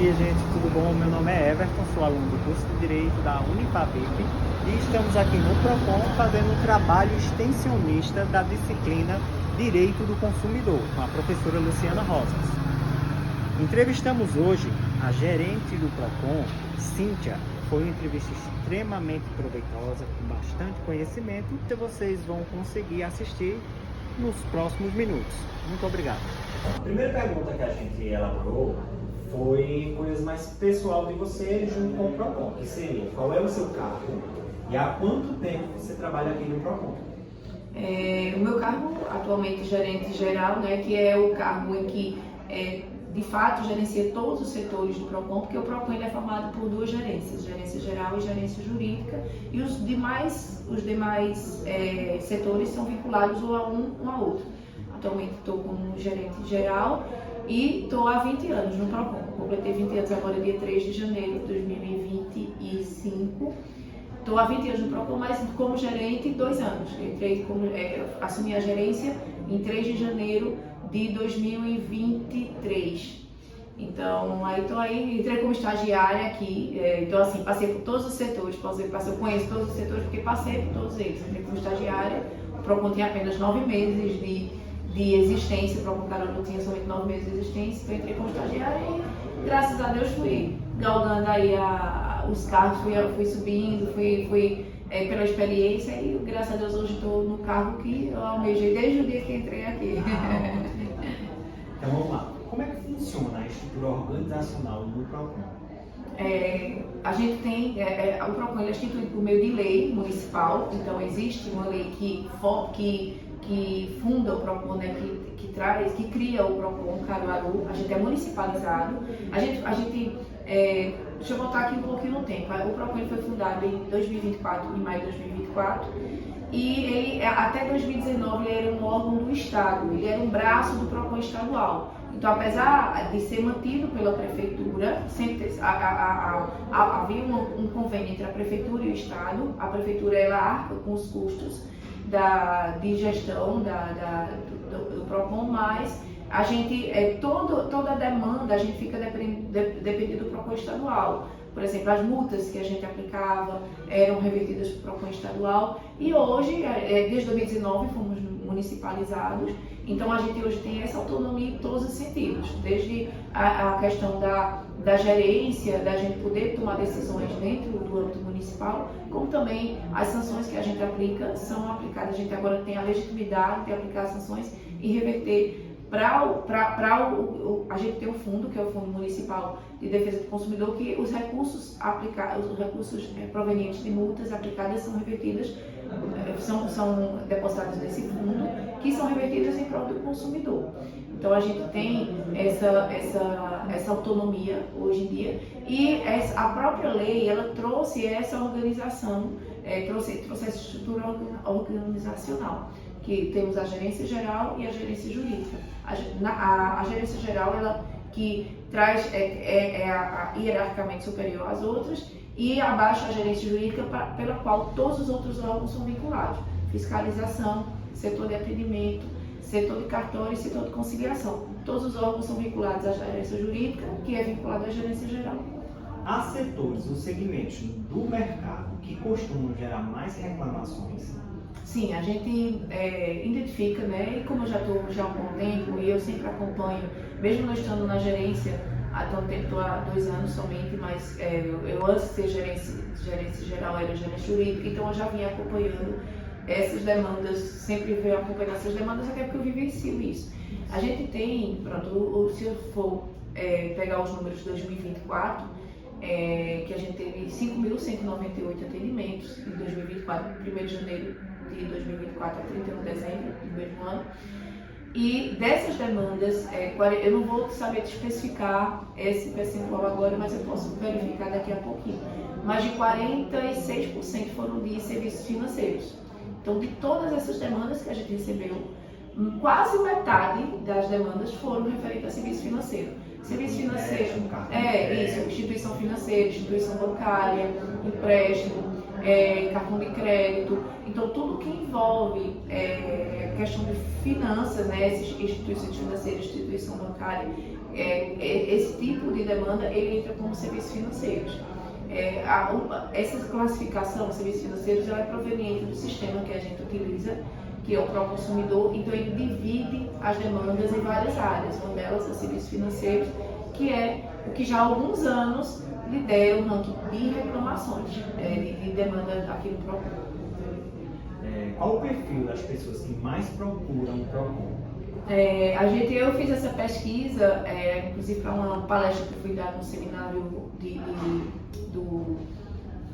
dia, gente, tudo bom? Meu nome é Everton, sou aluno do curso de Direito da Unifabip e estamos aqui no PROCON fazendo um trabalho extensionista da disciplina Direito do Consumidor, com a professora Luciana Rosas. Entrevistamos hoje a gerente do PROCON, Cíntia. Foi uma entrevista extremamente proveitosa, com bastante conhecimento, que vocês vão conseguir assistir nos próximos minutos. Muito obrigado. A primeira pergunta que a gente elaborou foi coisas mais pessoal de você junto com o PROCON, que seria: qual é o seu cargo e há quanto tempo você trabalha aqui no PROCON? O meu cargo atualmente gerente geral, né, que é o cargo em que de fato gerencia todos os setores do PROCON, porque o PROCON ele é formado por duas gerências, gerência geral e gerência jurídica, e os demais setores são vinculados ou a um ou a outro. Atualmente estou como gerente geral e estou há 20 anos no PROCON. Completei 20 anos agora, dia 3 de janeiro de 2025. Estou há 20 anos no PROCON, mas como gerente 2 anos. Assumi a gerência em 3 de janeiro de 2023. Então, entrei como estagiária aqui. Então, assim, passei por todos os setores, eu conheço todos os setores porque passei por todos eles. Entrei como estagiária, o PROCON tinha apenas 9 meses de existência, o PROCON Caruaru tinha somente 9 meses de existência, então entrei como estagiária e, graças a Deus, fui galgando aí os cargos, fui subindo, fui pela experiência e, graças a Deus, hoje estou no cargo que eu almejei desde o dia que entrei aqui. Então vamos lá. Como é que funciona a estrutura organizacional do PROCON? A gente tem, o PROCON ele é instituído por meio de lei municipal, então existe uma lei que funda o PROCON, né, que cria o PROCON Caruaru. A gente é municipalizado. Deixa eu voltar aqui um pouquinho no tempo. O PROCON ele foi fundado em 2024, em maio de 2024, e ele, até 2019 ele era um órgão do Estado, ele era um braço do PROCON estadual. Então, apesar de ser mantido pela prefeitura, havia um convênio entre a prefeitura e o Estado. A prefeitura ela arca com os custos de gestão do PROCON, mas a gente, toda a demanda, a gente fica dependendo do PROCON estadual. Por exemplo, as multas que a gente aplicava eram revertidas para o PROCON estadual e hoje, desde 2019, fomos municipalizados, então a gente hoje tem essa autonomia em todos os sentidos, desde a questão da gerência, da gente poder tomar decisões dentro do âmbito municipal, como também as sanções que a gente aplica são aplicadas. A gente agora tem a legitimidade de aplicar as sanções e reverter a gente tem um fundo, que é o Fundo Municipal de Defesa do Consumidor, que os recursos provenientes de multas aplicadas são revertidas, são depositados nesse fundo, que são revertidas em prol do consumidor. Então a gente tem essa autonomia hoje em dia, e a própria lei ela trouxe essa organização, trouxe essa estrutura organizacional, que temos a gerência geral e a gerência jurídica. A gerência geral ela que traz hierarquicamente superior às outras, e abaixo a gerência jurídica pela qual todos os outros órgãos são vinculados: fiscalização, setor de atendimento, setor de cartório e setor de conciliação. Todos os órgãos são vinculados à gerência jurídica, que é vinculada à gerência geral. Há setores ou segmentos do mercado que costumam gerar mais reclamações? Sim, a gente identifica, né? E como eu já estou há um bom tempo e eu sempre acompanho, mesmo não estando na gerência há tanto tempo, estou há 2 anos somente, mas eu antes de ser gerência geral era gerência jurídica, então eu já vinha acompanhando essas demandas, sempre venho acompanhando essas demandas, até porque eu vivencio isso. A gente tem, se eu for pegar os números de 2024, que a gente teve 5.198 atendimentos em 2024, 1º de janeiro de 2024 a 31 de dezembro do mesmo ano. E dessas demandas, eu não vou saber te especificar esse percentual agora, mas eu posso verificar daqui a pouquinho. Mais de 46% foram de serviços financeiros. Então, de todas essas demandas que a gente recebeu, quase metade das demandas foram referentes a serviço financeiro. Serviço financeiro, instituição financeira, instituição bancária, empréstimo, cartão de crédito. Então, tudo que envolve questão de finanças, né, instituições financeiras, instituição bancária, esse tipo de demanda ele entra como serviços financeiros. Essa classificação de serviços financeiros ela é proveniente do sistema que a gente utiliza, que é o Proconsumidor. Então ele divide as demandas em várias áreas. Uma delas é serviços financeiros, que é o que já há alguns anos lidera o ranking de reclamações, de demanda aqui no Procon. Qual o perfil das pessoas que mais procuram o Procon? Eu fiz essa pesquisa, inclusive para uma palestra que eu fui dar no seminário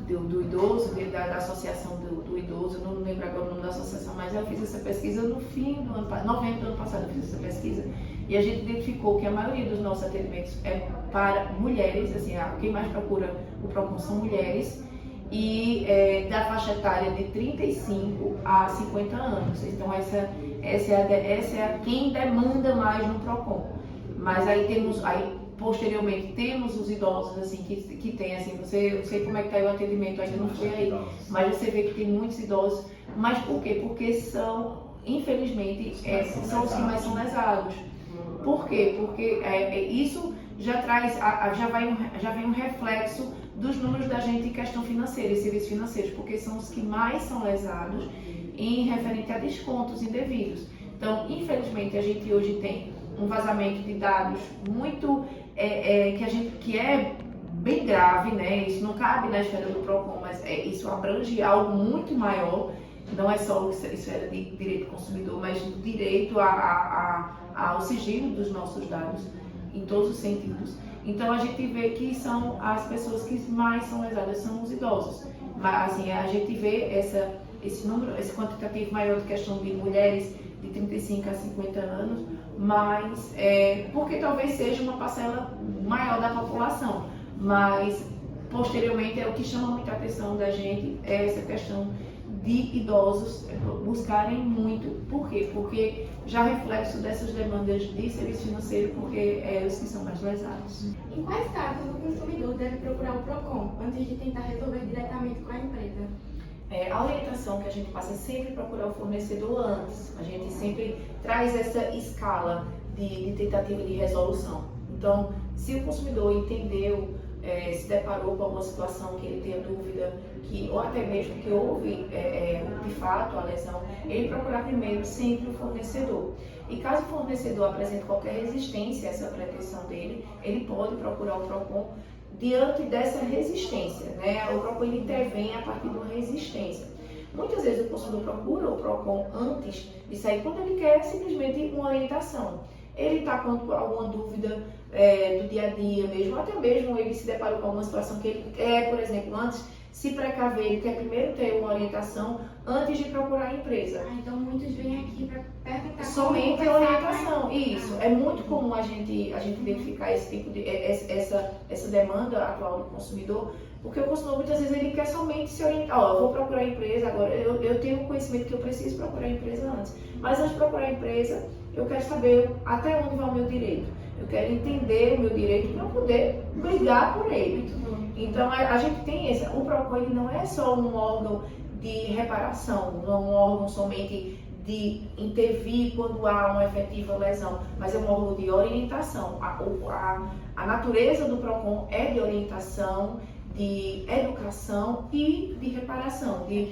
do idoso, da associação do idoso, eu não lembro agora o nome da associação, mas eu fiz essa pesquisa no fim do ano, novembro do ano passado eu fiz essa pesquisa, e a gente identificou que a maioria dos nossos atendimentos é para mulheres, assim, quem mais procura o Procon são mulheres, e da faixa etária de 35 a 50 anos. Então essa é quem demanda mais no Procon. Mas aí posteriormente temos os idosos assim que tem assim, eu não sei como é que está o atendimento, ainda não foi aí, mas você vê que tem muitos idosos. Mas por quê? Porque são, infelizmente, são os que mais são lesados. Por quê? Porque isso já traz, já vem um reflexo dos números da gente em questão financeira e serviços financeiros, porque são os que mais são lesados em referente a descontos indevidos. Então, infelizmente, a gente hoje tem um vazamento de dados muito, que é bem grave, né? Isso não cabe na esfera do Procon, mas isso abrange algo muito maior. Não é só esfera de direito do consumidor, mas direito ao sigilo dos nossos dados, em todos os sentidos. Então a gente vê que são as pessoas que mais são lesadas, são os idosos. Mas assim, a gente vê esse número, esse quantitativo maior de questão de mulheres de 35 a 50 anos, mas porque talvez seja uma parcela maior da população. Mas posteriormente o que chama muita atenção da gente é essa questão de idosos buscarem muito. Por quê? Porque já reflexo dessas demandas de serviço financeiro, porque os que são mais lesados. Em quais casos o consumidor deve procurar o Procon antes de tentar resolver diretamente com a empresa? A orientação que a gente passa é sempre procurar o fornecedor antes. A gente sempre traz essa escala de tentativa de resolução. Então, se o consumidor entendeu, se deparou com alguma situação que ele tenha dúvida, ou até mesmo que houve de fato a lesão, ele procurar primeiro sempre o fornecedor. E caso o fornecedor apresente qualquer resistência a essa pretensão dele, ele pode procurar o Procon diante dessa resistência, né? O Procon ele intervém a partir de uma resistência. Muitas vezes o consumidor procura o Procon antes de sair, quando ele quer simplesmente uma orientação. Ele está com alguma dúvida do dia a dia mesmo, até mesmo ele se deparou com alguma situação que ele quer, por exemplo, antes se precaver, ele quer primeiro ter uma orientação antes de procurar a empresa. Então muitos vêm aqui para perguntar somente a orientação. Isso, é muito comum a gente identificar esse tipo de essa demanda atual do consumidor, porque o consumidor muitas vezes ele quer somente se orientar. Eu vou procurar a empresa agora, eu tenho conhecimento que eu preciso procurar a empresa antes, mas antes de procurar a empresa eu quero saber até onde vai o meu direito. Eu quero entender o meu direito para poder brigar por ele. Então a gente tem o Procon ele não é só um órgão de reparação, não é um órgão somente de intervir quando há uma efetiva lesão, mas é um órgão de orientação. A natureza do Procon é de orientação, de educação e de reparação, de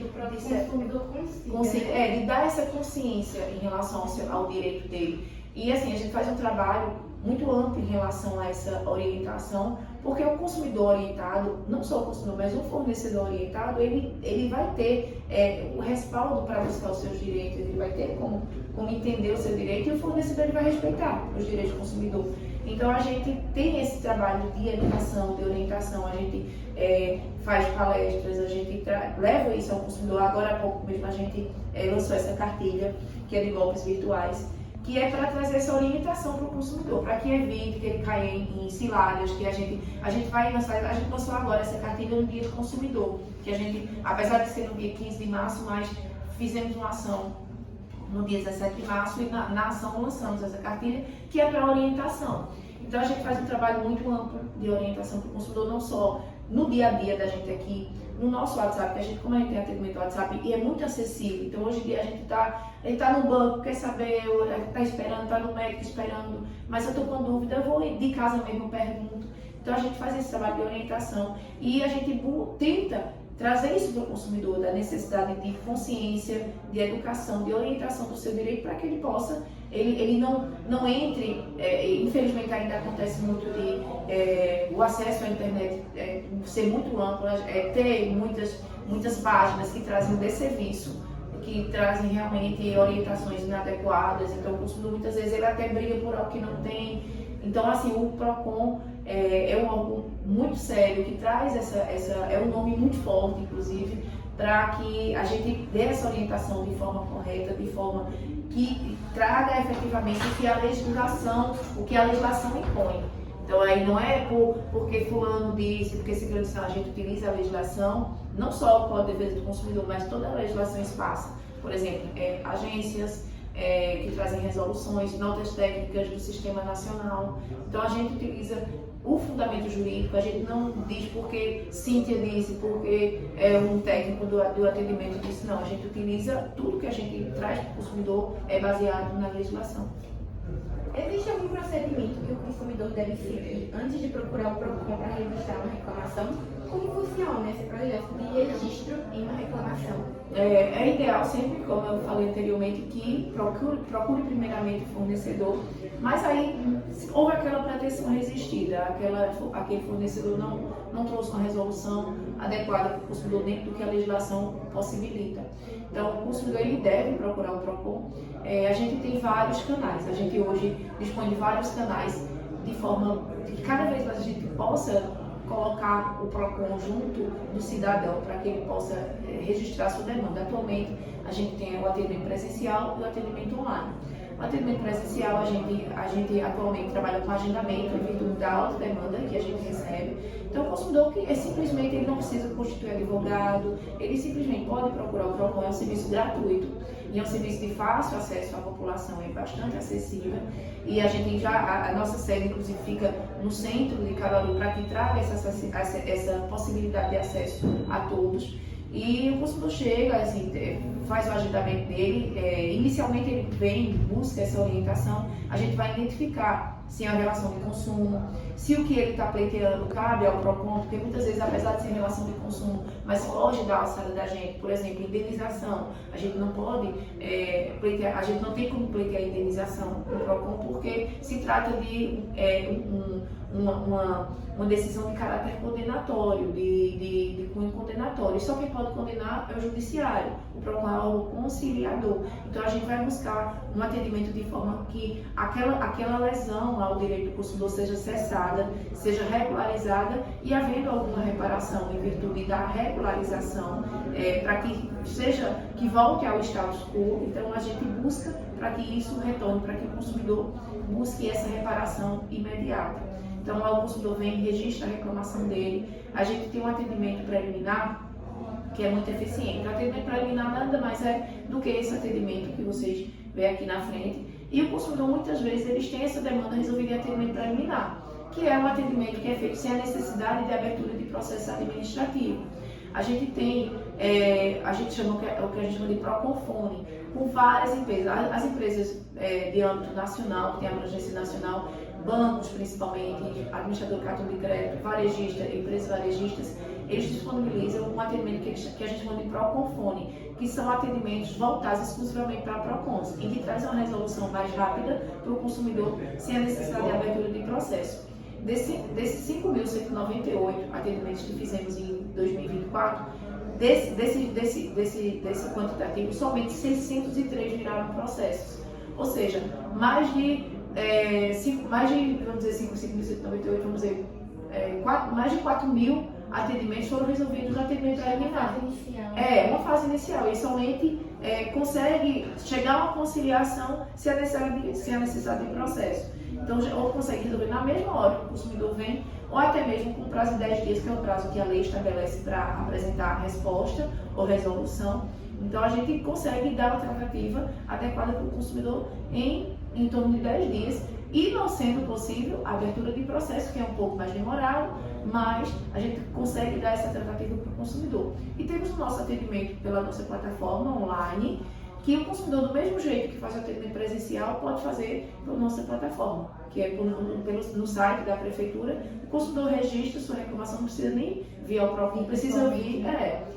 dar essa consciência em relação ao direito dele. E assim, a gente faz um trabalho muito amplo em relação a essa orientação, porque o consumidor orientado, não só o consumidor, mas o fornecedor orientado, ele vai ter o respaldo para buscar os seus direitos, ele vai ter como entender o seu direito, e o fornecedor ele vai respeitar os direitos do consumidor. Então a gente tem esse trabalho de educação, de orientação, a gente faz palestras, a gente leva isso ao consumidor. Agora há pouco mesmo a gente lançou essa cartilha, que é de golpes virtuais, que é para trazer essa orientação para o consumidor, para que evite que ele caia em ciladas, que a gente vai lançar, a gente lançou agora essa cartilha no Dia do Consumidor, que a gente, apesar de ser no dia 15 de março, mas fizemos uma ação no dia 17 de março e na ação lançamos essa cartilha, que é para orientação. Então a gente faz um trabalho muito amplo de orientação para o consumidor, não só no dia a dia da gente aqui, no nosso WhatsApp, que a gente, como a gente tem atendimento ao WhatsApp e é muito acessível, então hoje em dia a gente tá no banco, quer saber, tá esperando, tá no médico esperando, mas eu tô com dúvida, eu vou de casa mesmo, pergunto. Então a gente faz esse trabalho de orientação e a gente tenta trazer isso para o consumidor, da necessidade de consciência, de educação, de orientação do seu direito para que ele possa, ele não entre, infelizmente ainda acontece muito de o acesso à internet ser muito amplo, ter muitas páginas que trazem desserviço, que trazem realmente orientações inadequadas, então o consumidor muitas vezes ele até briga por algo que não tem. Então assim, o PROCON é um órgão muito sério que traz é um nome muito forte, inclusive, para que a gente dê essa orientação de forma correta, de forma que traga efetivamente o que a legislação impõe. Então aí não é porque fulano disse, porque ciclano disse, a gente utiliza a legislação, não só o Código de Defesa do Consumidor, mas toda a legislação espaça. Por exemplo, agências que trazem resoluções, notas técnicas do Sistema Nacional. Então a gente utiliza o fundamento jurídico, a gente não diz porque Cíntia disse, porque um técnico do atendimento disse, não, a gente utiliza tudo que a gente traz para o consumidor baseado na legislação. Existe algum procedimento que o consumidor deve seguir antes de procurar o PROCON para registrar uma reclamação? Como funciona esse processo de registro em uma reclamação? É ideal sempre, como eu falei anteriormente, que procure primeiramente o fornecedor, mas aí se houve aquela pretensão resistida, aquele fornecedor não trouxe uma resolução adequada para o consumidor dentro do que a legislação possibilita. Então, o consumidor ele deve procurar o PROCON. A gente tem vários canais, a gente hoje dispõe de vários canais de forma de que cada vez mais a gente possa colocar o PROCON junto do cidadão para que ele possa registrar sua demanda. Atualmente, a gente tem o atendimento presencial e o atendimento online. O atendimento presencial, a gente atualmente trabalha com agendamento em virtude da alta demanda que a gente recebe. Então, o consumidor que simplesmente ele não precisa constituir advogado, ele simplesmente pode procurar o PROCON, é um serviço gratuito e é um serviço de fácil acesso à população, é bastante acessível. E a gente a nossa sede, inclusive, fica no centro de Caruaru para que traga essa possibilidade de acesso a todos. E o consumidor chega, assim, faz o agendamento dele, inicialmente ele vem, busca essa orientação, a gente vai identificar se é uma relação de consumo, se o que ele está pleiteando cabe ao PROCON, porque muitas vezes, apesar de ser relação de consumo, mas foge da alçada da gente, por exemplo, indenização, a gente não pode pleitear, a gente não tem como pleitear indenização no PROCON, porque se trata de uma decisão de caráter condenatório, de cunho condenatório. Só quem pode condenar é o judiciário, o PROCON é o conciliador. Então a gente vai buscar um atendimento de forma que aquela lesão ao direito do consumidor seja cessada, seja regularizada e havendo alguma reparação em virtude da regularização, para que volte ao status quo. Então a gente busca para que isso retorne, para que o consumidor busque essa reparação imediata. Então, lá o consumidor vem, registra a reclamação dele. A gente tem um atendimento preliminar que é muito eficiente. O atendimento preliminar nada mais é do que esse atendimento que vocês veem aqui na frente. E o consumidor, muitas vezes, eles têm essa demanda resolvida em atendimento preliminar, que é um atendimento que é feito sem a necessidade de abertura de processo administrativo. A gente tem, a gente chama o que a gente chama de PROCONfone, com várias empresas. As empresas de âmbito nacional, que tem abrangência nacional, bancos principalmente, administrador de cartão de crédito, varejista, empresas varejistas, eles disponibilizam um atendimento que a gente chama de PROCONfone, que são atendimentos voltados exclusivamente para PROCONs, em que traz uma resolução mais rápida para o consumidor, sem a necessidade de abertura de processo. Desses 5.198 atendimentos que fizemos em 2024, desse quantitativo, somente 603 viraram processos. Ou seja, mais de 5.198, mais de 4.000 atendimentos foram resolvidos no atendimento preliminar. Uma fase inicial. E somente consegue chegar a uma conciliação sem a necessidade de processo. Então, ou consegue resolver na mesma hora que o consumidor vem, ou até mesmo com prazo de 10 dias, que é o prazo que a lei estabelece para apresentar a resposta ou resolução. Então, a gente consegue dar uma tratativa adequada para o consumidor em torno de 10 dias, E não sendo possível, a abertura de processo, que é um pouco mais demorado, mas a gente consegue dar essa tratativa para o consumidor. E temos o nosso atendimento pela nossa plataforma online, que o consumidor, do mesmo jeito que faz o atendimento presencial, pode fazer pela nossa plataforma, que é no site da prefeitura. O consumidor registra sua reclamação, não precisa nem vir ao PROCON,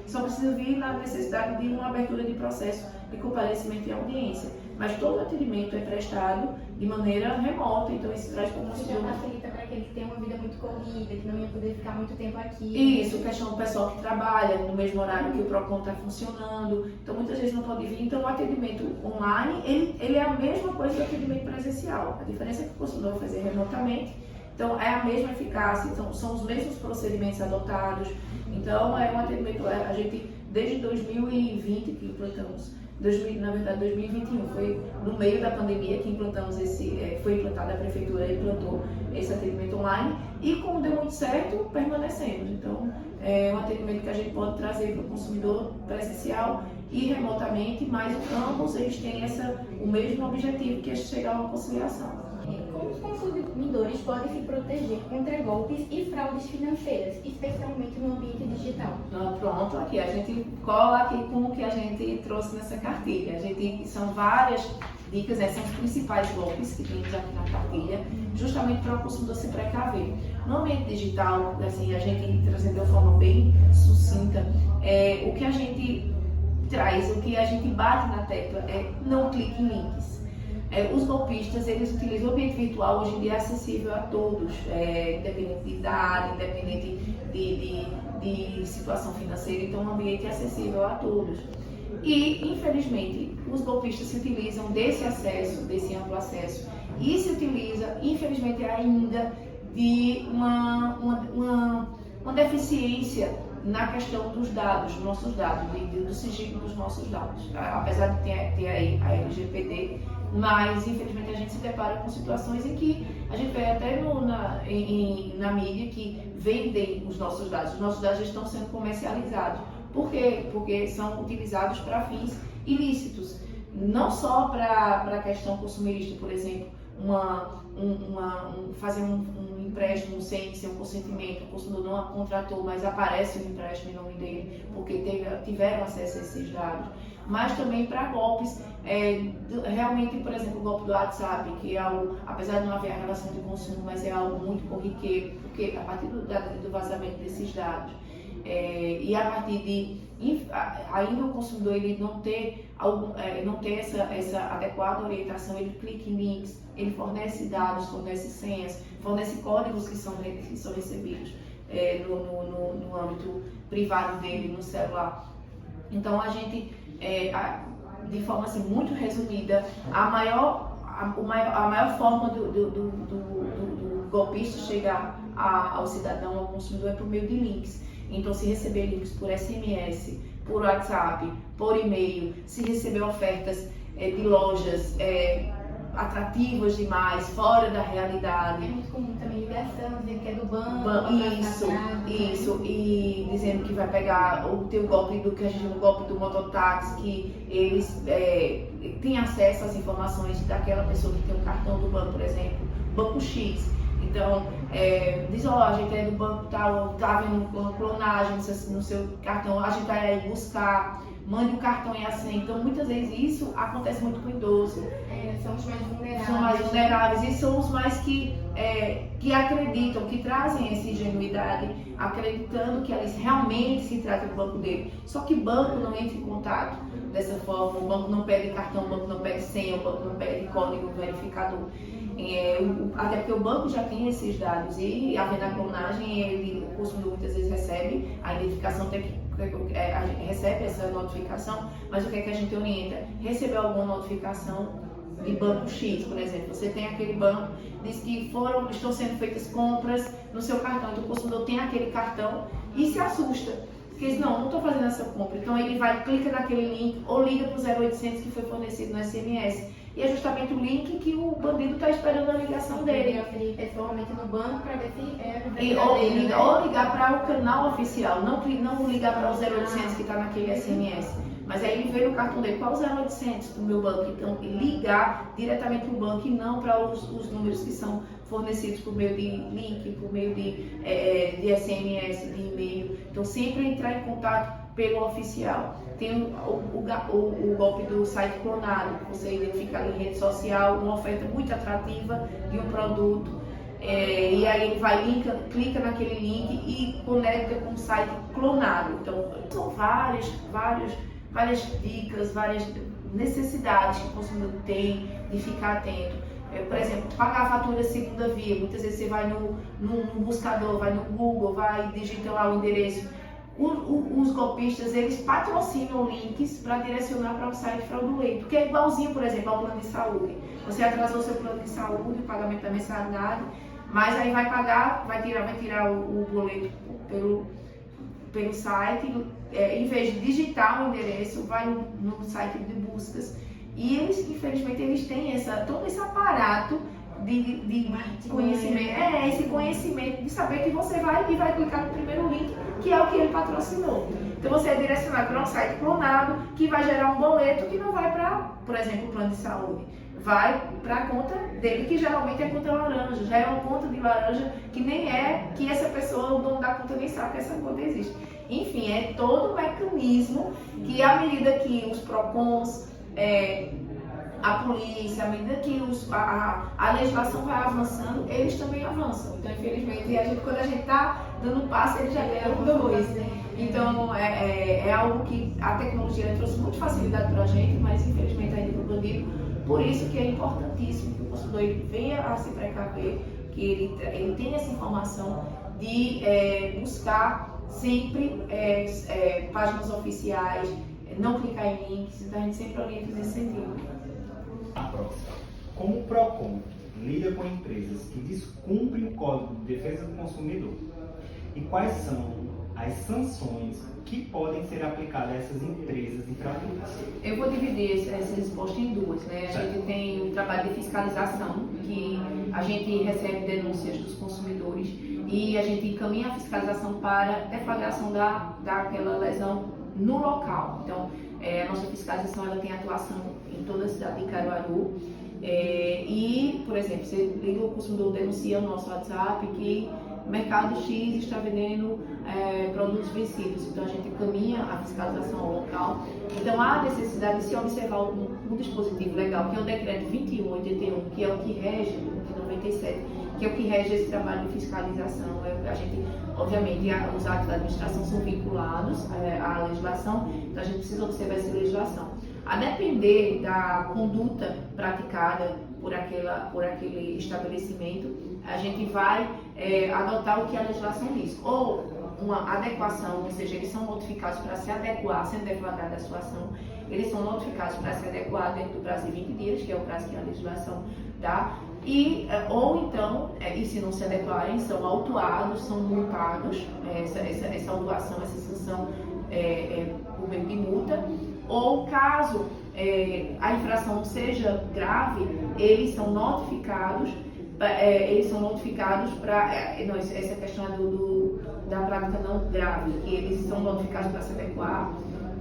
só precisa vir na necessidade de uma abertura de processo de comparecimento e audiência. Mas todo o atendimento é prestado de maneira remota, então isso traz para o Isso consumidor. já facilita para aqueles que têm uma vida muito corrida, que não ia poder ficar muito tempo aqui. Isso, questão do pessoal que trabalha no mesmo horário que o PROCON está funcionando, então muitas vezes não pode vir. Então o atendimento online, ele é a mesma coisa do atendimento presencial. A diferença é que o consumidor vai fazer remotamente, então é a mesma eficácia, então são os mesmos procedimentos adotados. Então é um atendimento, a gente desde 2020 que implantamos, na verdade 2021, foi no meio da pandemia que implantamos foi implantada, a prefeitura implantou esse atendimento online e como deu muito certo, permanecemos. Então é um atendimento que a gente pode trazer para o consumidor presencial e remotamente, mas ambos eles têm o mesmo objetivo, que é chegar a uma conciliação. Como os consumidores podem se proteger contra golpes e fraudes financeiras, especialmente no ambiente digital? Pronto, aqui a gente cola aqui com o que a gente trouxe nessa cartilha. São várias dicas, são os principais golpes que temos aqui na cartilha, justamente para o consumidor se precaver. No ambiente digital, assim, a gente trazendo de uma forma bem sucinta, o que a gente traz, o que a gente bate na tecla é não clique em links. Os golpistas, eles utilizam o ambiente virtual, hoje em dia é acessível a todos, independente de idade, independente de situação financeira, então o ambiente é acessível a todos. E, infelizmente, os golpistas se utilizam desse amplo acesso, e se utiliza, infelizmente, ainda de uma deficiência na questão dos dados, dos nossos dados, do sigilo dos nossos dados. Apesar de ter aí a LGPD, mas infelizmente a gente se depara com situações em que a gente vê até na mídia que vendem os nossos dados já estão sendo comercializados. Por quê? Porque são utilizados para fins ilícitos, não só para a questão consumerista, por exemplo, fazer um empréstimo sem um consentimento, o consumidor não a contratou, mas aparece o empréstimo em nome dele, porque tiveram acesso a esses dados. Mas também para golpes, realmente, por exemplo, o golpe do WhatsApp, que é algo, apesar de não haver a relação de consumo, mas é algo muito corriqueiro, porque a partir do vazamento desses dados, e a partir de ainda o consumidor ele não ter essa adequada orientação, ele clica em links, ele fornece dados, fornece senhas, fornece códigos que são recebidos no âmbito privado dele, no celular. Então a gente, de forma assim, muito resumida, a maior forma do golpista chegar ao cidadão, ao consumidor, é por meio de links. Então, se receber links por SMS, por WhatsApp, por e-mail, se receber ofertas de lojas atrativas demais, fora da realidade. É muito comum também ligação, dizendo que é do banco. Isso, e dizendo que vai pegar o teu golpe do que a gente chama de golpe do mototáxi, que eles têm acesso às informações daquela pessoa que tem um cartão do banco, por exemplo, Banco X. Então, diz, a gente é do banco tal, tá vendo uma clonagem no seu cartão, a gente vai aí buscar, mande o cartão e a senha. Então, muitas vezes isso acontece muito com o idoso. São os mais vulneráveis. São mais vulneráveis e são os mais que acreditam, que trazem essa ingenuidade, acreditando que eles realmente se trata do banco dele. Só que o banco não entra em contato dessa forma, o banco não pede cartão, o banco não pede senha, o banco não pede código verificador. Até porque o banco já tem esses dados e havendo a clonagem, o consumidor muitas vezes recebe a identificação, recebe essa notificação, mas o que é que a gente orienta? Receber alguma notificação de banco X, por exemplo, você tem aquele banco, diz que estão sendo feitas compras no seu cartão, então o consumidor tem aquele cartão e se assusta, porque diz, não estou fazendo essa compra, então ele vai, clica naquele link ou liga para o 0800 que foi fornecido no SMS, e é justamente o link que o bandido está esperando a ligação dele. Pessoalmente no banco para ver se é ou ligar para o canal oficial, não ligar para o 0800 que está naquele SMS. Mas aí ele vê no cartão dele qual os 0800 do meu banco, então ligar diretamente para o banco e não para os números que são fornecidos por meio de link, por meio de SMS, de e-mail. Então sempre entrar em contato pelo oficial. Tem o golpe do site clonado, você identifica ali em rede social uma oferta muito atrativa de um produto, e aí ele vai, clica naquele link e conecta com um site clonado. Então são várias dicas, várias necessidades que o consumidor tem de ficar atento. Por exemplo, pagar a fatura segunda via, muitas vezes você vai no buscador, vai no Google, vai digitar lá o endereço. Os golpistas, eles patrocinam links para direcionar para um site fraudulento, que é igualzinho, por exemplo, ao plano de saúde. Você atrasou seu plano de saúde, o pagamento da mensalidade, mas aí vai pagar, vai tirar o boleto pelo site, em vez de digitar o endereço, vai no site de buscas. E eles, infelizmente, eles têm todo esse aparato de conhecimento, esse conhecimento de saber que você vai clicar no primeiro link, que é o que ele patrocinou. Então você é direcionado para um site clonado que vai gerar um boleto que não vai para, por exemplo, o plano de saúde. Vai para a conta dele, que geralmente é conta laranja, já é uma conta de laranja que nem é, que essa pessoa, o dono da conta, nem sabe que essa conta existe. Enfim, é todo um mecanismo que, à medida que os PROCONs, a polícia, à medida que a legislação vai avançando, eles também avançam. Então, infelizmente, quando a gente está dando passo, eles já ganham dois. Então, é algo que a tecnologia trouxe muita facilidade para a gente, mas infelizmente ainda no bandido. Por isso que é importantíssimo que o consumidor venha a se precaver, que ele tenha essa informação de buscar sempre páginas oficiais, não clicar em links, então a gente sempre orienta nesse sentido. A próxima. Como o PROCON lida com empresas que descumprem o Código de Defesa do Consumidor? E quais são as sanções que podem ser aplicadas a essas empresas infratoras? Eu vou dividir essa resposta em duas, né? A gente tem o trabalho de fiscalização, que a gente recebe denúncias dos consumidores e a gente encaminha a fiscalização para deflagração daquela lesão no local. Então, a nossa fiscalização ela tem atuação em toda a cidade de Caruaru. E, por exemplo, você liga, o consumidor denuncia no nosso WhatsApp que Mercado X está vendendo produtos vencidos. Então a gente encaminha a fiscalização ao local. Então há necessidade de se observar um dispositivo legal, que é o decreto 2181, que é o que rege, de 97, que é o que rege esse trabalho de fiscalização. A gente, obviamente, os atos da administração são vinculados à legislação, então a gente precisa observar essa legislação. A depender da conduta praticada por aquele estabelecimento, a gente vai adotar o que a legislação diz. Ou uma adequação, ou seja, eles são notificados para se adequar, sendo deflagrada a sua ação, eles são notificados para se adequar dentro do prazo de 20 dias, que é o prazo que a legislação dá, ou então, e se não se adequarem, são autuados, são multados, essa autuação, essa sanção por meio de multa, ou caso a infração seja grave, eles são notificados para essa questão da prática não grave, que eles são notificados para se adequar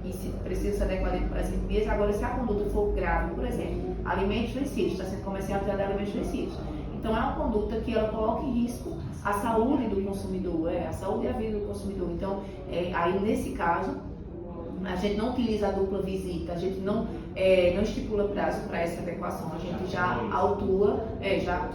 e se precisa se adequar dentro de 20 dias. Agora, se a conduta for grave, por exemplo, alimentos vencidos, está sendo comercializado alimentos vencidos, então é uma conduta que ela coloca em risco a saúde do consumidor, a saúde e a vida do consumidor. Então, aí nesse caso, a gente não utiliza a dupla visita, a gente não estipula prazo para essa adequação, a gente já autua,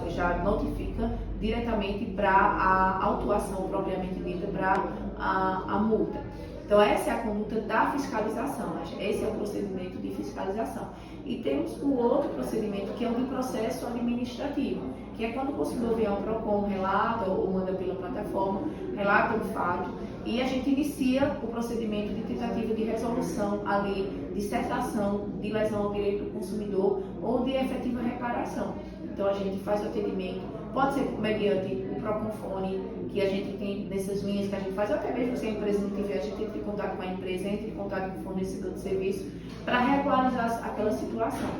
já notifica diretamente para a autuação propriamente dita, para a multa. Então essa é a conduta da fiscalização, esse é o procedimento de fiscalização. E temos o outro procedimento, que é o de processo administrativo, que é quando o consumidor vem ao PROCON, relata ou manda pela plataforma, relata o fato, e a gente inicia o procedimento de tentativa de resolução ali, de cessação de lesão ao direito do consumidor ou de efetiva reparação. Então a gente faz o atendimento, pode ser mediante o PROCONfone, que a gente tem nessas linhas que a gente faz, ou até mesmo se a empresa não tiver, a gente entra em contato com a empresa, entra em contato com o fornecedor de serviço, para regularizar aquela situação,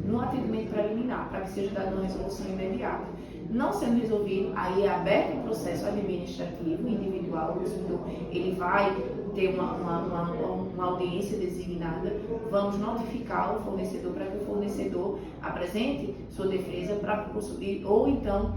no atendimento preliminar, para que seja dada uma resolução imediata. Não sendo resolvido, aí é aberto um processo administrativo individual, o consumidor ele vai ter uma audiência designada, vamos notificar o fornecedor para que o fornecedor apresente sua defesa para ou então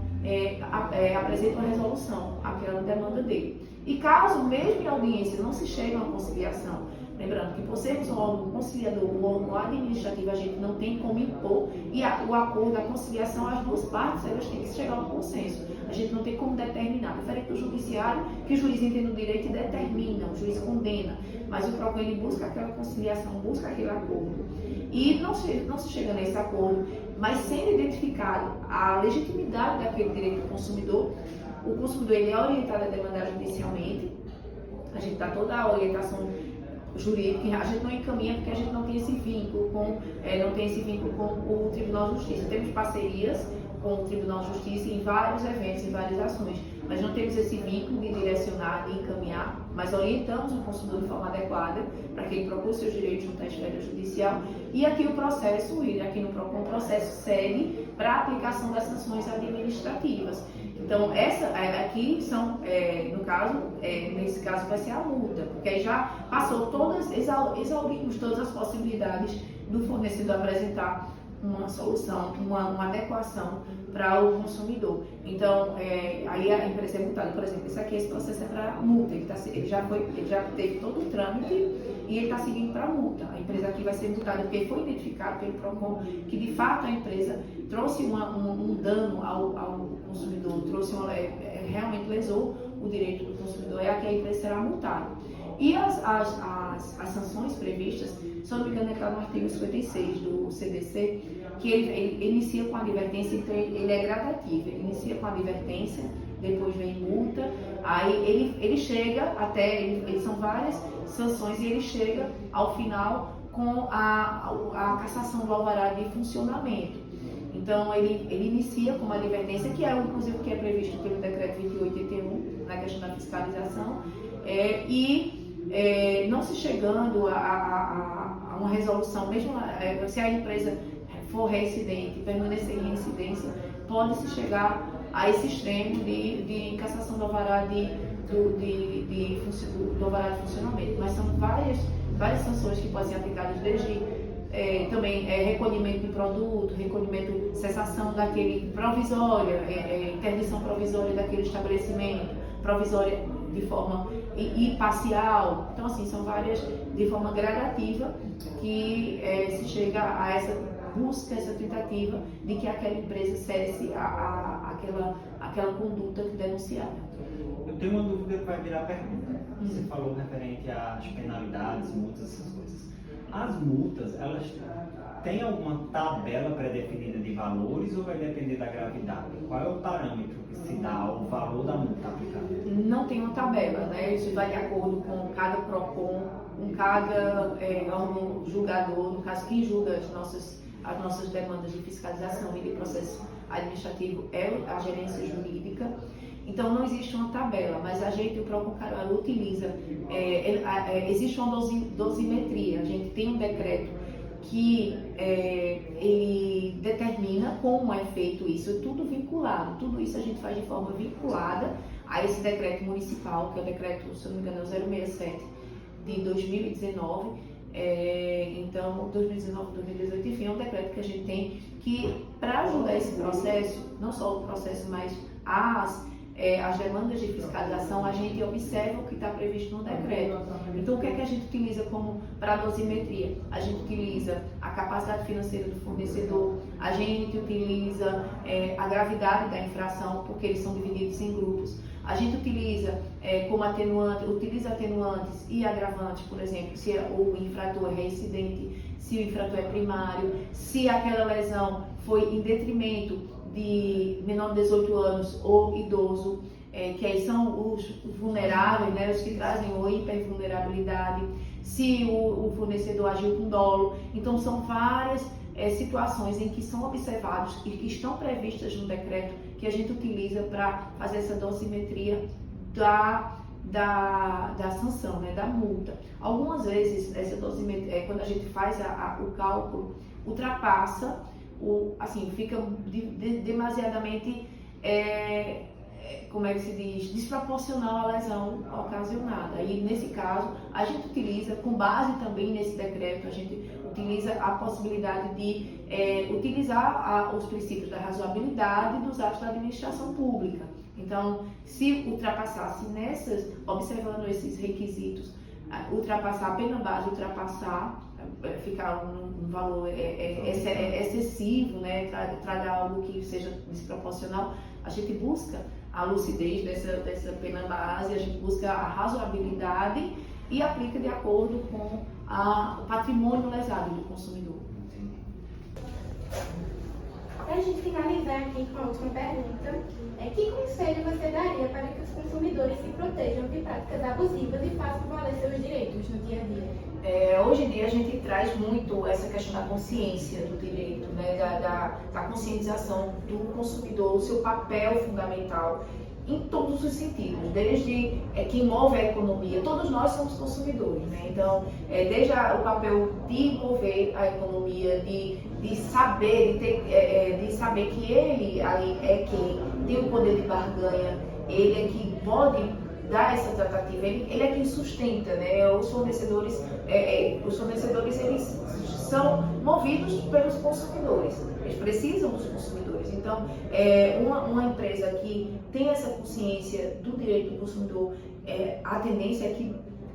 apresente uma resolução àquela demanda dele. E caso mesmo em audiência não se chegue a uma conciliação, lembrando que por sermos um órgão conciliador, um órgão administrativo, a gente não tem como impor, e o acordo, a conciliação, as duas partes, elas têm que chegar a um consenso. A gente não tem como determinar, diferente do judiciário, que o juiz entende o direito e determina, o juiz condena, mas o PROCON ele busca aquela conciliação, busca aquele acordo. E não se chega nesse acordo, mas sendo identificado a legitimidade daquele direito do consumidor, o consumidor ele é orientado a demandar judicialmente, a gente dá toda a orientação jurídica, a gente não encaminha porque a gente não tem esse vínculo com o Tribunal de Justiça. Temos parcerias com o Tribunal de Justiça em vários eventos, em várias ações, mas não temos esse vínculo de direcionar e encaminhar, mas orientamos o consumidor de forma adequada para que ele procure seus direitos junto à esfera judicial. E aqui o processo, aqui no PROCON, o processo segue para a aplicação das sanções administrativas. Então, aqui são, nesse caso vai ser a multa, porque aí já passou exaurimos todas as possibilidades do fornecedor apresentar uma solução, uma adequação para o consumidor. Então, aí a empresa é multada. Por exemplo, esse processo é para multa, ele já teve todo o trâmite e ele está seguindo para multa. A empresa aqui vai ser multada porque foi identificado pelo PROCON que de fato a empresa trouxe um dano ao consumidor, realmente lesou o direito do consumidor, aqui a empresa será multada. E as sanções previstas, se eu não me engano, está no artigo 56 do CDC, que ele inicia com a advertência, então ele é gradativo, ele inicia com a advertência, depois vem multa, aí ele chega são várias sanções e ele chega ao final com a cassação do alvará de funcionamento. Então, ele inicia com uma advertência, que é inclusive o que é previsto pelo decreto 2881, na questão da fiscalização, não se chegando a uma resolução, mesmo se a empresa for reincidente, permanecer em reincidência, pode-se chegar a esse extremo de cassação do alvará do alvará de funcionamento. Mas são várias sanções que podem ser aplicadas, desde também recolhimento de produto, recolhimento, cessação daquele provisória, interdição provisória daquele estabelecimento, provisória de forma parcial. Então, assim, são várias de forma gradativa que se chega a essa busca, essa tentativa de que aquela empresa cesse aquela conduta denunciada. Eu tenho uma dúvida que vai virar pergunta. Você falou referente às penalidades, multas, essas coisas. As multas, elas têm alguma tabela pré-definida de valores ou vai depender da gravidade? Qual é o parâmetro que se dá o valor da multa aplicada? Não tem uma tabela, né? Isso vai de acordo com cada PROCON, com cada órgão julgador, no caso, quem julga as nossas demandas de fiscalização e de processo administrativo é a gerência jurídica. Então, não existe uma tabela, mas a gente, o PROCON Caruaru, utiliza, existe uma dosimetria. A gente tem um decreto que ele determina como é feito isso, tudo vinculado. Tudo isso a gente faz de forma vinculada a esse decreto municipal, que é o decreto, se eu não me engano, 067 de 2019. Então, 2019, 2018, enfim, é um decreto que a gente tem que, para ajudar esse processo, não só o processo, mas as demandas de fiscalização, a gente observa o que está previsto no decreto. Então, o que é que a gente utiliza para a dosimetria? A gente utiliza a capacidade financeira do fornecedor, a gente utiliza a gravidade da infração, porque eles são divididos em grupos. A gente utiliza como atenuantes e agravantes, por exemplo, se o infrator é reincidente, se o infrator é primário, se aquela lesão foi em detrimento de menor de 18 anos ou idoso, que aí são os vulneráveis, né, os que trazem ou hipervulnerabilidade, se o fornecedor agiu com dolo. Então, são várias situações em que são observados e que estão previstas no decreto que a gente utiliza para fazer essa dosimetria da sanção, né, da multa. Algumas vezes, essa dosimetria, quando a gente faz o cálculo, ultrapassa, fica demasiadamente como é que se diz, desproporcional à lesão ocasionada. E nesse caso, a gente utiliza, com base também nesse decreto, a gente utiliza a possibilidade de utilizar os princípios da razoabilidade dos atos da administração pública. Então, se ultrapassasse observando esses requisitos, ultrapassar a pena base, ficar um valor excessivo, né, tragar algo que seja desproporcional, a gente busca a lucidez dessa pena base, a gente busca a razoabilidade e aplica de acordo com o patrimônio lesado do consumidor. Para a gente finalizar aqui com a última pergunta, que conselho você daria para que os consumidores se protejam de práticas abusivas e façam valer seus direitos no dia a dia? Hoje em dia a gente traz muito essa questão da consciência do direito, né, da conscientização do consumidor, o seu papel fundamental em todos os sentidos, desde que move a economia, todos nós somos consumidores, né? Então, desde o papel de mover a economia, de saber que ele ali é quem tem o poder de barganha, ele é que pode dar essa tratativa, ele é quem sustenta, né? Os fornecedores eles são movidos pelos consumidores, eles precisam dos consumidores. Então, uma empresa que tem essa consciência do direito do consumidor, a tendência é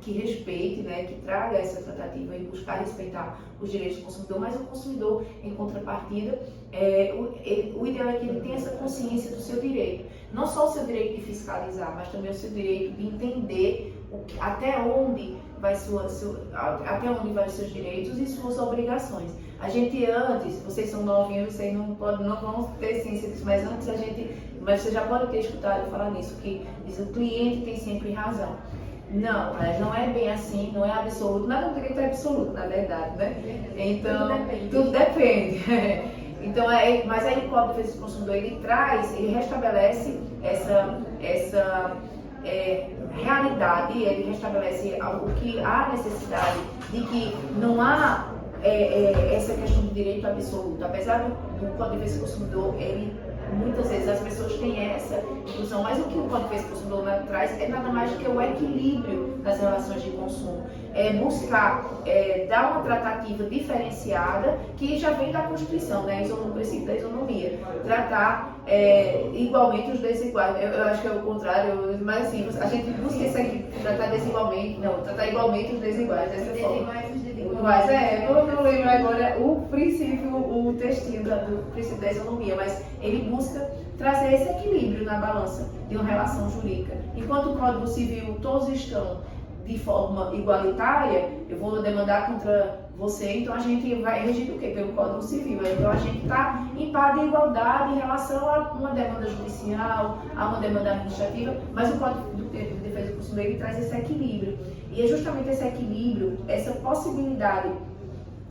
que respeite, né, que traga essa tratativa e buscar respeitar os direitos do consumidor, mas o consumidor, em contrapartida, o ideal é que ele tenha essa consciência do seu direito. Não só o seu direito de fiscalizar, mas também o seu direito de entender até onde vai os seus direitos e suas obrigações. A gente antes, vocês são novinhos, vocês não vão ter ciência disso, mas antes mas você já pode ter escutado falar nisso, que diz, o cliente tem sempre razão. Não, não é bem assim, não é absoluto, nada do direito é absoluto, na verdade, né? Então, tudo depende. Então, mas aí o Código de Defesa do Consumidor, ele restabelece essa realidade, ele restabelece o que há necessidade de que não há essa questão do direito absoluto. Apesar do Código de Defesa do Consumidor, muitas vezes as pessoas têm essa ilusão, mas o que o Código de Defesa do Consumidor traz é nada mais do que o equilíbrio das relações de consumo. Buscar dar uma tratativa diferenciada que já vem da Constituição, né? O princípio da isonomia. Tratar igualmente os desiguais. Eu acho que é o contrário, mas assim, a gente busca isso aqui, tratar desigualmente, não, tratar igualmente os desiguais. Dessa forma. Mas eu não lembro agora o princípio, o textinho do princípio da isonomia, mas ele busca trazer esse equilíbrio na balança de uma relação jurídica. Enquanto o Código Civil todos estão de forma igualitária, eu vou demandar contra você, então a gente vai regir o quê? Pelo Código Civil. Então a gente está em par de igualdade em relação a uma demanda judicial, a uma demanda administrativa, mas o Código de Defesa do Consumidor ele traz esse equilíbrio. E é justamente esse equilíbrio, essa possibilidade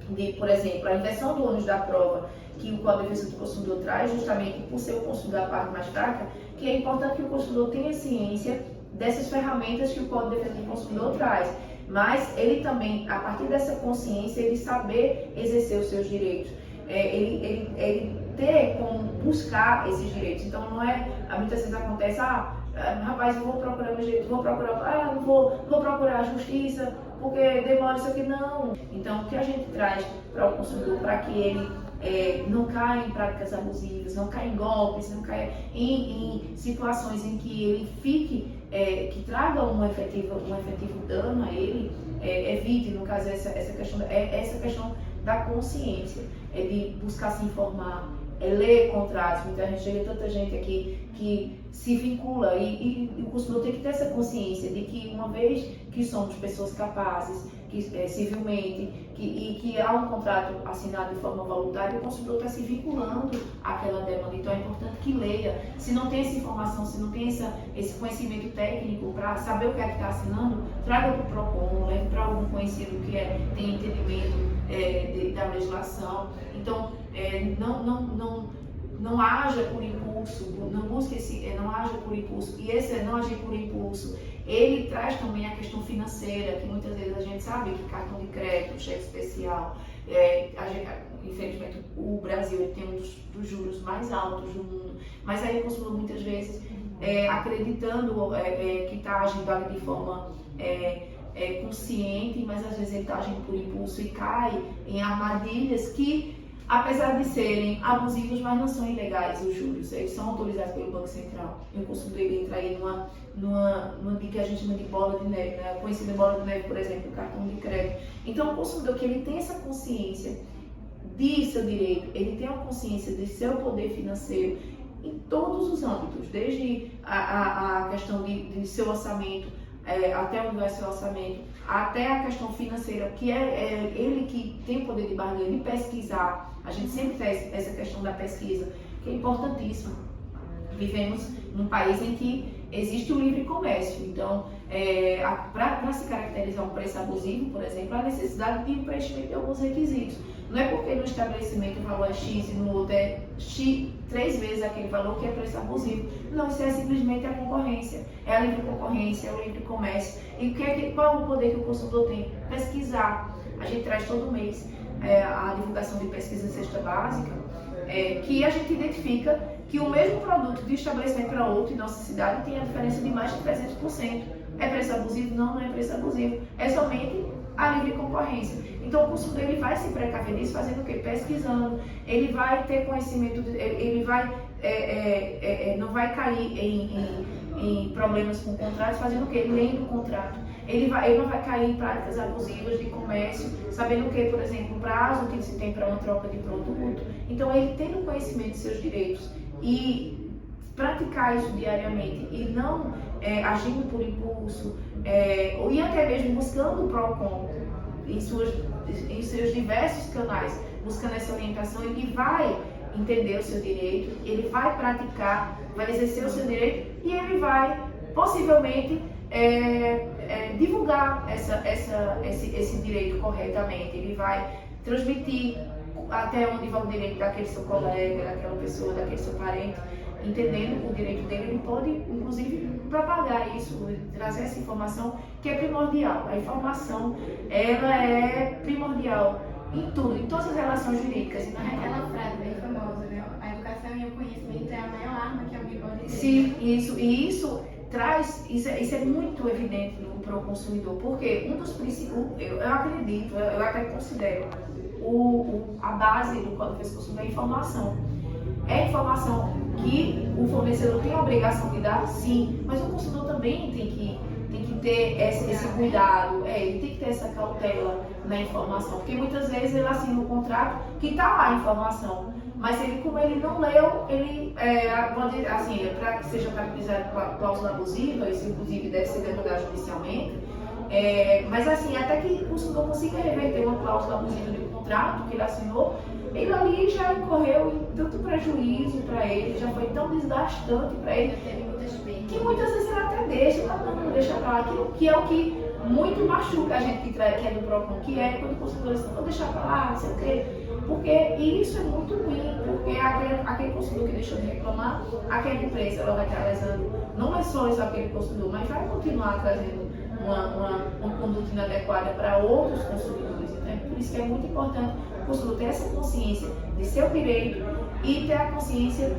de, por exemplo, a inversão do ônus da prova que o Código de Defesa do Consumidor traz, justamente por ser o consumidor a parte mais fraca, que é importante que o consumidor tenha ciência dessas ferramentas que o Código de Defesa do Consumidor traz. Mas ele também, a partir dessa consciência, ele saber exercer os seus direitos, ele ter como buscar esses direitos. Então não é, muitas vezes acontece, rapaz, eu vou procurar meus direitos, não vou procurar a justiça, porque demora isso aqui, não. Então o que a gente traz para o consumidor, para que ele não caia em práticas abusivas, não caia em golpes, não caia em situações em que ele fique, que traga um efetivo dano a ele, evite, no caso, essa questão da consciência, de buscar se informar, ler contratos. Muita gente, chega tanta gente aqui que se vincula e o consumidor tem que ter essa consciência de que uma vez que somos pessoas capazes, civilmente, e que há um contrato assinado de forma voluntária, o consumidor está se vinculando àquela demanda. Então é importante que leia. Se não tem essa informação, se não tem esse conhecimento técnico para saber o que é que está assinando, traga para o PROCON, leve para algum conhecido que tem entendimento da legislação. Então, não haja por impulso, não busque não haja por impulso. E esse não agir por impulso, ele traz também a questão financeira, que muitas vezes a gente sabe que cartão de crédito, cheque especial, infelizmente o Brasil tem um dos juros mais altos do mundo, mas aí o consumidor muitas vezes acreditando que está agindo ali de forma consciente, mas às vezes ele está agindo por impulso e cai em armadilhas que, apesar de serem abusivos, mas não são ilegais os juros. Eles são autorizados pelo Banco Central. E o consumo dele entra aí numa que a gente chama de bola de neve, né? Conhecida bola de neve, por exemplo, o cartão de crédito. Então, o consumidor que ele tem essa consciência de seu direito, ele tem a consciência de seu poder financeiro em todos os âmbitos, desde a questão de seu orçamento, até onde vai seu orçamento, até a questão financeira, que é ele que tem o poder de barganha, de pesquisar. A gente sempre traz essa questão da pesquisa, que é importantíssima. Vivemos num país em que existe o livre comércio, então, para se caracterizar um preço abusivo, por exemplo, há necessidade de preenchimento de alguns requisitos. Não é porque no estabelecimento o valor é X e no outro é X, 3 vezes aquele valor que é preço abusivo. Não, isso é simplesmente a concorrência, é a livre concorrência, é o livre comércio. E qual é o poder que o consumidor tem? Pesquisar. A gente traz todo mês a divulgação de pesquisa cesta básica, que a gente identifica que o mesmo produto de um estabelecimento para outro em nossa cidade tem a diferença de mais de 300%. É preço abusivo? Não, não é preço abusivo. É somente a livre concorrência. Então o consumidor ele vai se precaver disso fazendo o quê? Pesquisando. Ele vai ter conhecimento, ele vai, não vai cair em problemas com contratos fazendo o quê? Lendo o contrato. Ele não vai cair em práticas abusivas de comércio, sabendo o que, por exemplo, o prazo que se tem para uma troca de produto mútuo. Então, ele tendo conhecimento de seus direitos e praticar isso diariamente e não agindo por impulso, e até mesmo buscando o PROCON em seus diversos canais, buscando essa orientação, ele vai entender o seu direito, ele vai praticar, vai exercer o seu direito e ele vai possivelmente divulgar esse direito corretamente. Ele vai transmitir até onde vai o direito daquele seu colega, daquela pessoa, daquele seu parente. Entendendo o direito dele, ele pode, inclusive, propagar isso, trazer essa informação que é primordial. A informação, ela é primordial em tudo, em todas as relações jurídicas. Aquela frase bem famosa, né? A educação e o conhecimento é a maior arma que alguém pode ter. Sim, isso traz, isso é muito evidente para o consumidor, porque um dos princípios, eu acredito, eu até considero, a base do Código de Defesa do Consumidor é a informação. É informação que o fornecedor tem a obrigação de dar, sim, mas o consumidor também tem que ter esse cuidado, ele tem que ter essa cautela na informação, porque muitas vezes ele assina um contrato que está lá a informação, mas como ele não leu, ele pode, assim, para que seja caracterizado com cláusula abusiva, isso inclusive deve ser demandado judicialmente, mas assim, até que o consumidor consiga reverter uma cláusula abusiva de contrato que ele assinou, ele ali já incorreu em tanto prejuízo para ele, já foi tão desgastante para ele, que muitas vezes ele até deixa para lá, aquilo que é o que muito machuca a gente que é do PROCON, que é quando o consumidor diz, vou deixar para lá, não sei o quê, porque isso é muito ruim, porque aquele consumidor que deixou de reclamar, aquela empresa ela vai estar lesando, não é só aquele consumidor, mas vai continuar trazendo uma conduta inadequada para outros consumidores. Né? Por isso que é muito importante o consumidor ter essa consciência de seu direito e ter a consciência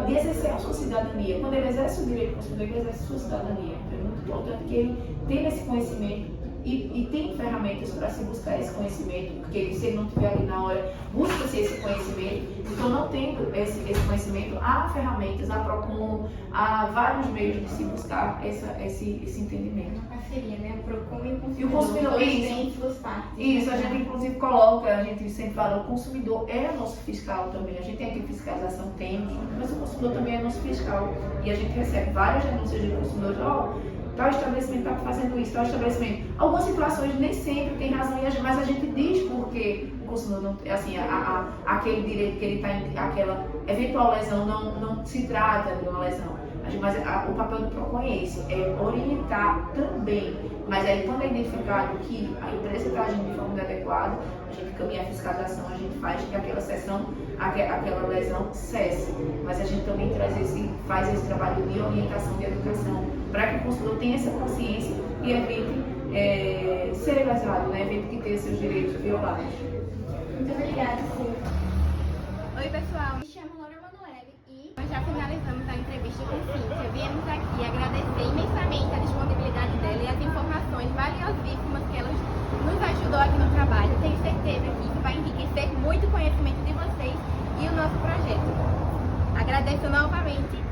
de exercer a sua cidadania. Quando ele exerce o direito do consumidor, ele exerce a sua cidadania. É muito importante que ele tenha esse conhecimento e tem ferramentas para se buscar esse conhecimento, porque se ele não tiver ali na hora, busca-se esse conhecimento. Então, não tendo esse conhecimento, há ferramentas, há PROCON, há vários meios de se buscar esse entendimento. Uma parceria, né? O PROCON E o consumidor, isso, a gente inclusive coloca, a gente sempre fala, o consumidor é nosso fiscal também. A gente tem aqui fiscalização, temos, mas o consumidor também é nosso fiscal. E a gente recebe várias denúncias de consumidores, tal estabelecimento está fazendo isso, tal estabelecimento. Algumas situações nem sempre tem razão, mas a gente diz porque o consumidor não, assim, aquele direito que ele está, aquela eventual lesão não se trata de uma lesão. Mas o papel do PROCON é esse, é orientar também. Mas aí quando é identificado que a empresa está agindo de forma inadequada, a gente caminha a fiscalização, a gente faz que aquela sessão, aquela lesão cesse. Mas a gente também faz esse trabalho de orientação, de educação, para que o consumidor tenha essa consciência e evite ser lesado, né? Evite que tenha seus direitos violados. Muito obrigada, Sim. Oi, pessoal. Me chamo Laura Manoeli e já finalizamos a entrevista com Cíntia. Viemos aqui agradecer imensamente a disponibilidade dela e as informações valiosíssimas que ela nos ajudou aqui no trabalho. Tenho certeza que isso vai enriquecer muito o conhecimento de vocês e o nosso projeto. Agradeço novamente